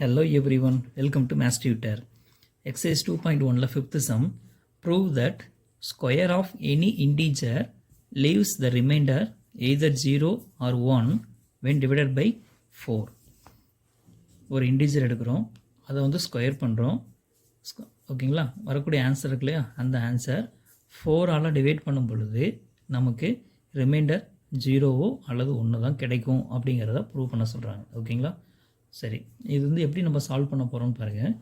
Hello everyone, welcome to Math Tutor. Exercise 2.1 fifth sum. Prove that square of any integer leaves the remainder either 0 or 1 when divided by 4. ஒரு integer எடுக்கிறோம், அதை வந்து square பண்ணுறோம். ஓகேங்களா, வரக்கூடிய answer இருக்கு இல்லையா, அந்த ஆன்சர் 4ஆல் டிவைட் பண்ணும் பொழுது நமக்கு ரிமைண்டர் 0வோ அல்லது 1 தான் கிடைக்கும் அப்படிங்கிறத ப்ரூவ் பண்ண சொல்கிறாங்க. ஓகேங்களா, சரி, இது வந்து எப்படி நம்ம சால்வ் பண்ண போகிறோம்னு பாருங்கள்.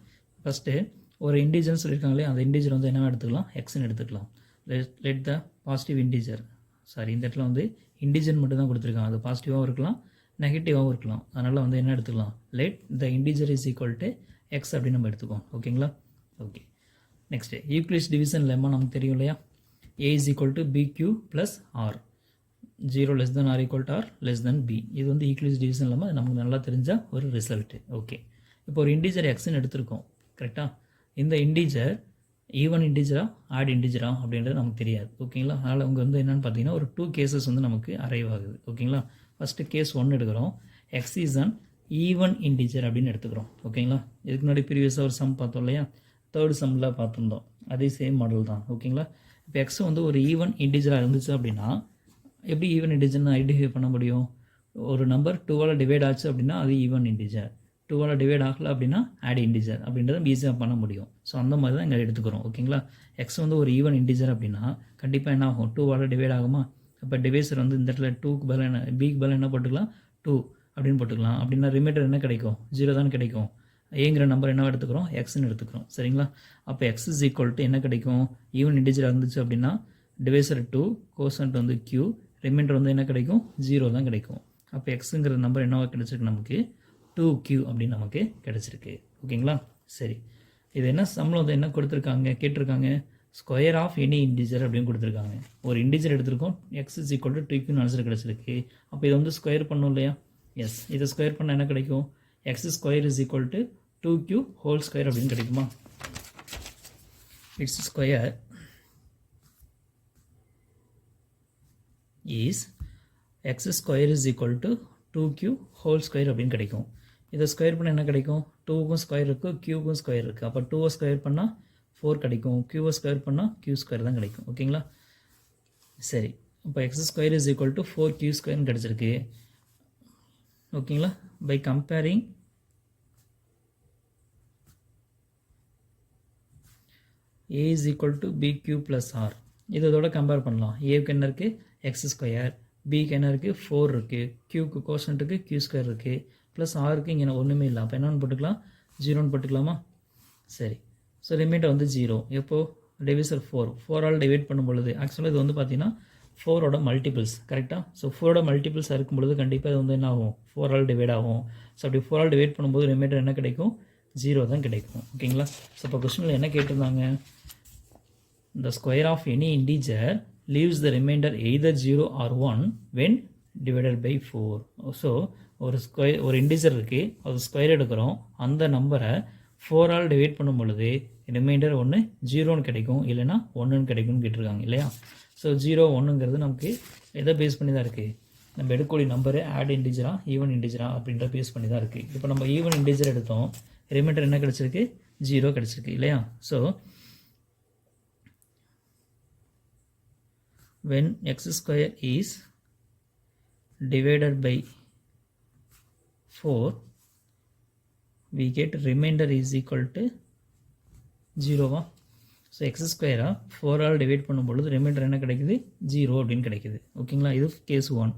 ஃபஸ்ட்டு ஒரு இன்டிஜர்னு சொல்லியிருக்காங்களே, அந்த இன்டிஜர் வந்து என்னவா எடுத்துக்கலாம், எக்ஸ்ன்னு எடுத்துக்கலாம். Let the positive integer, sorry இந்த இடத்துல வந்து இன்டிஜர் மட்டும் தான் கொடுத்துருக்காங்க, அது பாசிட்டிவாகவும் இருக்கலாம் நெகட்டிவாகவும் இருக்கலாம். அதனால் வந்து என்ன எடுத்துக்கலாம், let the integer is equal to x அப்படின்னு நம்ம எடுத்துக்கோம். ஓகேங்களா, okay. Next Euclid's division lemma நமக்கு தெரியும் இல்லையா, A is equal to bq plus r, 0 less than or equal to or less than b. இது வந்து ஈக்வலிஸ் டிவிஷன் இல்லாமல் நமக்கு நல்லா தெரிஞ்ச ஒரு ரிசல்ட்டு. ஓகே, இப்போ ஒரு இன்டிஜர் எக்ஸ்ன்னு எடுத்திருக்கோம் கரெக்டாக. இந்த இன்டிஜர் ஈவன் இன்டிஜரா ஆட் இன்டிஜரா அப்படின்றது நமக்கு தெரியாது. ஓகேங்களா, அதனால் அவங்க வந்து என்னென்னு பார்த்தீங்கன்னா ஒரு 2 கேசஸ் வந்து நமக்கு அரைவ் ஆகுது. ஓகேங்களா, ஃபஸ்ட்டு கேஸ் 1 எடுக்கிறோம், X is an even integer அப்படின்னு எடுத்துக்கிறோம். ஓகேங்களா, இதுக்கு முன்னாடி ப்ரீவியஸாக ஒரு சம் பார்த்தோம் இல்லையா, தேர்ட் சம்மில் பார்த்துருந்தோம், அதே சேம் மாடல் தான். ஓகேங்களா, இப்போ எக்ஸ் வந்து ஒரு ஈவன் இன்டிஜராக இருந்துச்சு அப்படின்னா எப்படி ஈவன் இன்டிஜர்னு ஐடென்டிஃபை பண்ண முடியும், ஒரு நம்பர் 2ஆல் டிவைட் ஆச்சு அப்படின்னா அது ஈவன் இன்டிஜர், 2ஆல் டிவைட் ஆகலை அப்படின்னா ஆட் இன்டிஜர் அப்படின்றத ஈஸியாக பண்ண முடியும். ஸோ அந்த மாதிரி தான் இங்கே எடுத்துக்கிறோம். ஓகேங்களா, எக்ஸ் வந்து ஒரு ஈவன் இன்டிஜர் அப்படின்னா கண்டிப்பாக என்ன ஆகும், 2ஆல் டிவைட் ஆகுமா. இப்போ டிவைசர் வந்து இந்த இடத்துல 2க்கு பதில் என்ன, பிக்கு பதில் என்ன போட்டுக்கலாம், 2 அப்படின்னு போட்டுக்கலாம். அப்படின்னா ரிமைண்டர் என்ன கிடைக்கும், 0 தான் கிடைக்கும். ஏங்கிற நம்பர் என்ன எடுத்துக்கிறோம், எக்ஸ்ன்னு எடுத்துக்கிறோம். சரிங்களா, அப்போ எக்ஸ் இஸ் ஈக்குவல் டு என்ன கிடைக்கும், ஈவன் இன்டிஜர் இருந்துச்சு அப்படின்னா டிவைசர் 2, கோசன்ட் வந்து q, ரிமைண்டர் வந்து என்ன கிடைக்கும், 0 தான் கிடைக்கும். அப்போ எக்ஸுங்கிற நம்பர் என்னவா கிடச்சிருக்கு, நமக்கு 2q அப்படின்னு நமக்கு கிடச்சிருக்கு. ஓகேங்களா, சரி, இது என்ன சம்மில் வந்து என்ன கொடுத்துருக்காங்க, கேட்டிருக்காங்க ஸ்கொயர் ஆஃப் எனி இன்டிஜர் அப்படின்னு கொடுத்துருக்காங்க. ஒரு இன்டிஜர் எடுத்திருக்கோம், X is equal to 2q answer கிடச்சிருக்கு. அப்போ இதை வந்து ஸ்கொயர் பண்ணணும் இல்லையா, எஸ், இதை ஸ்கொயர் பண்ணால் என்ன கிடைக்கும், X square is equal to 2q whole square அப்படின்னு கிடைக்குமா. It's square is x square is equal to 2q whole square அப்படின்னு கிடைக்கும். இதை ஸ்கொயர் பண்ண என்ன கிடைக்கும், 2க்கும் ஸ்கொயர் இருக்குது, க்யூக்கும் ஸ்கொயர் இருக்குது. அப்போ 2 ஸ்கொயர் பண்ணால் 4 கிடைக்கும், க்யூவை ஸ்கொயர் பண்ணால் q ஸ்கொயர் தான் கிடைக்கும். ஓகேங்களா, சரி, இப்போ x square is equal to 4q ஸ்கொயர்னு கிடச்சிருக்கு. ஓகேங்களா, by comparing a is equal to bq plus r, இதோட கம்பேர் பண்ணலாம். ஏவுக்கு என்ன இருக்குது, எக்ஸ் ஸ்கொயர், பிக்கு என்ன இருக்குது, 4 இருக்குது, க்யூக்கு கோஷன்ட்டுக்கு க்யூ ஸ்கொயர் இருக்குது, ப்ளஸ் ஆருக்கு இங்கே ஒன்றுமே இல்லை. அப்போ என்னென்னு போட்டுக்கலாம், 0ன்னு போட்டுக்கலாமா. சரி, ஸோ ரிமைண்டர் வந்து 0. எப்போது, டிவிசர் 4ஆல் டிவைட் பண்ணும் பொழுது ஆக்சுவலாக இது வந்து பார்த்தீங்கன்னா 4ஓட மல்டிபிள்ஸ் கரெக்டாக. ஸோ 4ஓட மல்டிபிள்ஸாக இருக்கும் பொழுது கண்டிப்பாக இது வந்து என்ன ஆகும், 4ஆல் டிவைட் ஆகும். ஸோ அப்படி 4ஆல் டிவைட் பண்ணும்போது ரிமைண்டர் என்ன கிடைக்கும், 0 தான் கிடைக்கும். ஓகேங்களா, ஸோ இப்போ கொஸ்டினில் என்ன கேட்டிருந்தாங்க, the square of any integer leaves the remainder either 0 or 1 when divided by 4. So ஒரு இன்டிஜர் இருக்குது, அது ஸ்கொயர் எடுக்கிறோம், அந்த நம்பரை 4ஆல் டிவைட் பண்ணும் பொழுது ரிமைண்டர் 1 0ன்னு கிடைக்கும், இல்லைனா 1ன்னு கிடைக்கும்னு கேட்டிருக்காங்க இல்லையா. ஸோ 0 1ங்கிறது நமக்கு எதை பேஸ் பண்ணி தான் இருக்குது, நம்ம எடுக்கக்கூடிய நம்பரு ஆட் இன்டிஜரா ஈவன் இன்டிஜரா அப்படின்ற பேஸ் பண்ணி தான் இருக்குது. இப்போ நம்ம ஈவன் இன்டிஜர் எடுத்தோம், ரிமைண்டர் என்ன கிடச்சிருக்கு, 0 கிடச்சிருக்கு இல்லையா. So when x square is divided by 4 we get remainder is equal to 0. So x ஸ்கொயராக 4ஆல் டிவைட் பண்ணும்பொழுது ரிமைண்டர் என்ன கிடைக்குது, 0 அப்படின்னு கிடைக்குது. ஓகேங்களா, இது கேஸ் 1.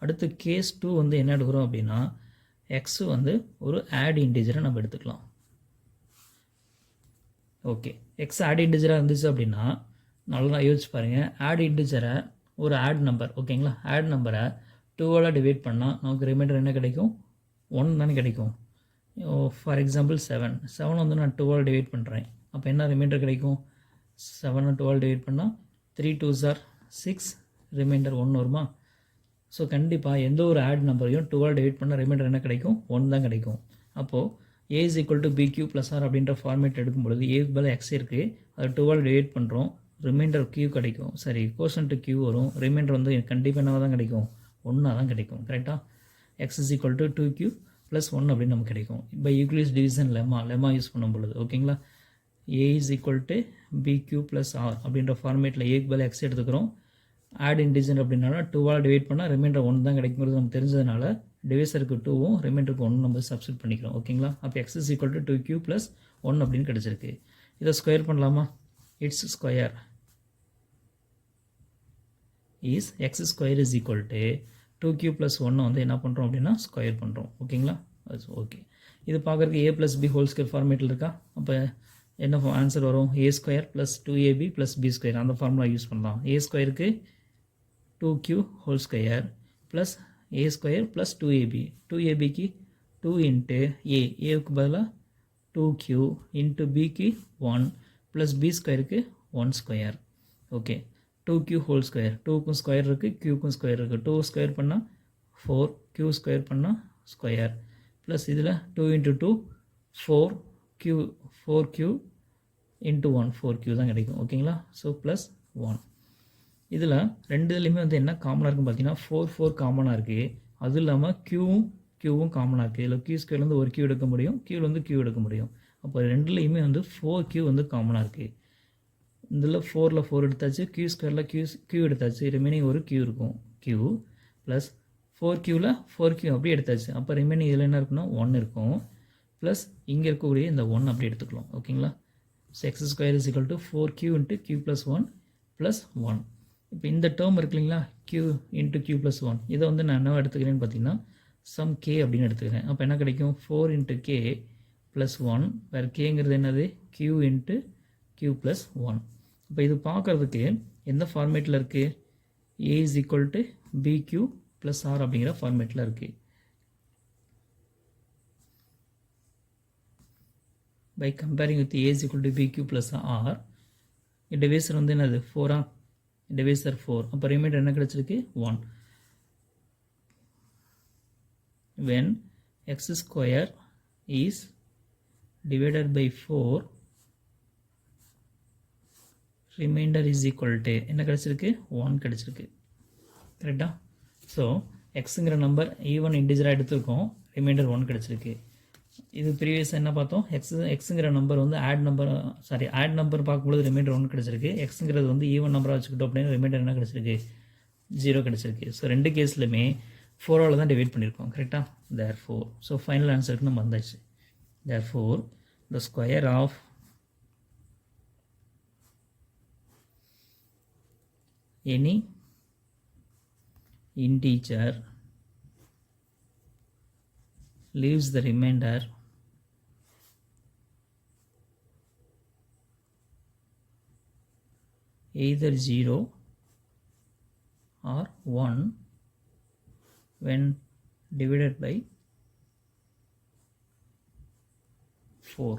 அடுத்து கேஸ் 2 வந்து என்ன எடுக்கிறோம் அப்படின்னா, எக்ஸ் வந்து ஒரு ஆட் இன்டிஜரை நம்ம எடுத்துக்கலாம். ஓகே, எக்ஸ் ஆட் இன்டிஜராக இருந்துச்சு அப்படின்னா நல்லா யோசிச்சு பாருங்கள், ஆட் இன்டிஜரை ஒரு ஆட் நம்பர், ஓகேங்களா, ஆட் நம்பரை 2ஆல் டிவைட் பண்ணால் நமக்கு ரிமைண்டர் என்ன கிடைக்கும், 1 தானே கிடைக்கும். ஃபார் எக்ஸாம்பிள் 7 வந்து நான் 2ஆல் டிவைட் பண்ணுறேன், அப்போ என்ன ரிமைண்டர் கிடைக்கும், 7 2ஆல் டிவைட் பண்ணால் 3 2s are 6, ரிமைண்டர் 1 வருமா. ஸோ கண்டிப்பாக எந்த ஒரு ஆட் நம்பரையும் 2ஆல் டிவைட் பண்ணால் ரிமைண்டர் என்ன கிடைக்கும், 1 தான் கிடைக்கும். அப்போது a is equal to bq plus r அப்படின்ற ஃபார்மேட் எடுக்கும்பொழுது ஏக்கு பதில் எக்ஸ் இருக்குது, அதை 2ஆல் டிவைட் பண்ணுறோம், ரிமைண்டர் q கிடைக்கும். சரி, கோஷன்ட்டு q வரும், ரிமைண்டர் வந்து கண்டிப்பாக என்னவாக தான் கிடைக்கும், 1 தான் கிடைக்கும். கரெக்டாக, x is equal to 2q plus 1 அப்படின்னு நமக்கு கிடைக்கும். இப்போ யூக்ளிட்ஸ் டிவிஷன் லெமா யூஸ் பண்ணும் பொழுது ஓகேங்களா. a is equal to bq plus r அப்படின்ற ஃபார்மேட்டில் ஏக்கு பதில் எக்ஸ் எடுத்துக்கிறோம். ஆட் இன்டிஜர் அப்படின்னால 2ஆல் டிவைட் பண்ணால் ரிமைண்டர் 1 தான் கிடைக்குங்கிறது நமக்கு தெரிஞ்சதுனால டிவைசருக்கு 2வும் ரிமைண்டருக்கு 1 நம்ம சப்ஸ்டிட் பண்ணிக்கிறோம் ஓகேங்களா. அப்போ X is equal to 2q plus 1 அப்படின்னு கிடச்சிருக்கு. இதை ஸ்கொயர் பண்ணலாமா. It's square is X square is equal to 2q plus 1 வந்து என்ன பண்ணுறோம் அப்படின்னா ஸ்கொயர் பண்ணுறோம் ஓகேங்களா. அது ஓகே. இது பார்க்குறதுக்கு a plus b whole square ஃபார்மேட்டில் இருக்கா. அப்போ என்ன ஆன்சர் வரும். a square plus 2ab plus b square அந்த ஃபார்முலா யூஸ் பண்ணலாம். a ஸ்கொயருக்கு 2q whole square plus a square plus 2ab 2abக்கு 2 இன்ட்டு ஏவுக்கு பதிலாக 2q இன்ட்டு பிக்கு 1 ப்ளஸ் பி ஸ்கொயருக்கு 1 square okay. 2q whole square 2க்கும் ஸ்கொயர் இருக்குது க்யூக்கும் ஸ்கொயர் இருக்குது. 2 ஸ்கொயர் பண்ணால் 4 q ஸ்கொயர் பண்ணால் ஸ்கொயர் ப்ளஸ் இதில் 2 இன்ட்டு 2 4q இன்ட்டு 1 4q தான் கிடைக்கும் ஓகேங்களா. ஸோ ப்ளஸ் 1 இதில் ரெண்டுலேயுமே வந்து என்ன காமனாக இருக்குன்னு பார்த்தீங்கன்னா 4 காமனாக இருக்குது. அதுவும் இல்லாமல் க்யூவும் காமனாக இருக்குது. இதில் q ஸ்கொயர்லேருந்து ஒரு q எடுக்க முடியும், க்யூலேருந்து q எடுக்க முடியும். அப்போ ரெண்டுலேயுமே வந்து 4q வந்து காமனாக இருக்குது. இதில் 4ல் 4 எடுத்தாச்சு, q ஸ்கொயரில் q எடுத்தாச்சு, ரிமைனிங் ஒரு q இருக்கும் q ப்ளஸ் 4qவில் 4q அப்படியே எடுத்தாச்சு. அப்போ ரிமைனிங் இதில் என்ன இருக்குன்னா 1 இருக்கும் ப்ளஸ் இங்கே இருக்கக்கூடிய இந்த 1 அப்படி எடுத்துக்கலாம் ஓகேங்களா. So X square is equal to 4q into q plus 1 plus 1. இப்போ இந்த டேர்ம் இருக்கு இல்லைங்களா q இன்ட்டு q ப்ளஸ் 1 இதை வந்து நான் என்ன எடுத்துக்கிறேன்னு பார்த்தீங்கன்னா சம் k அப்படின்னு எடுத்துக்கிறேன். அப்போ என்ன கிடைக்கும் 4 இன்ட்டு k ப்ளஸ் 1 வேறு கேங்கிறது என்னது q இன்ட்டு q ப்ளஸ் 1. இப்போ இது பார்க்குறதுக்கு எந்த ஃபார்மேட்டில் இருக்குது a is equal to bq plus r அப்படிங்கிற ஃபார்மேட்டில் இருக்குது. by comparing with a is equal to bq plus r divisor வந்து என்னது 4 divisor 4 அப்போ ரிமைண்டர் என்ன கிடைச்சிருக்கு 1. when x square is divided by 4 remainder is equal to என்ன கிடைச்சிருக்கு 1 கிடைச்சிருக்கு கரெக்டா. ஸோ எக்ஸுங்கிற நம்பர் ஈவன் இன்டிஜராக எடுத்துருக்கோம், ரிமைண்டர் 1 கிடைச்சிருக்கு. இது ப்ரீவியஸ் என்ன பார்த்தோம் எக்ஸுங்கிற நம்பர் வந்து ஆட் நம்பர் பார்க்கும்போது ரிமைண்டர் 1 கிடச்சிருக்கு. எக்ஸுங்கிறது வந்து ஈவன் நம்பராக வச்சுக்கிட்டோம் அப்படின்னு ரிமைண்டர் என்ன கிடச்சிருக்கு 0 கிடச்சிருக்கு. ஸோ ரெண்டு கேஸ்லையுமே 4ஆல் தான் டிவைட் பண்ணியிருக்கோம் கரெக்டாக. therefore ஸோ ஃபைனல் ஆன்சருக்கு நம்ம வந்தாச்சு. therefore the square of any integer leaves the remainder either 0 or 1 when divided by 4.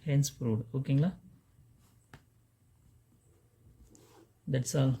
Hence proved. ஓகேங்களா. That's all.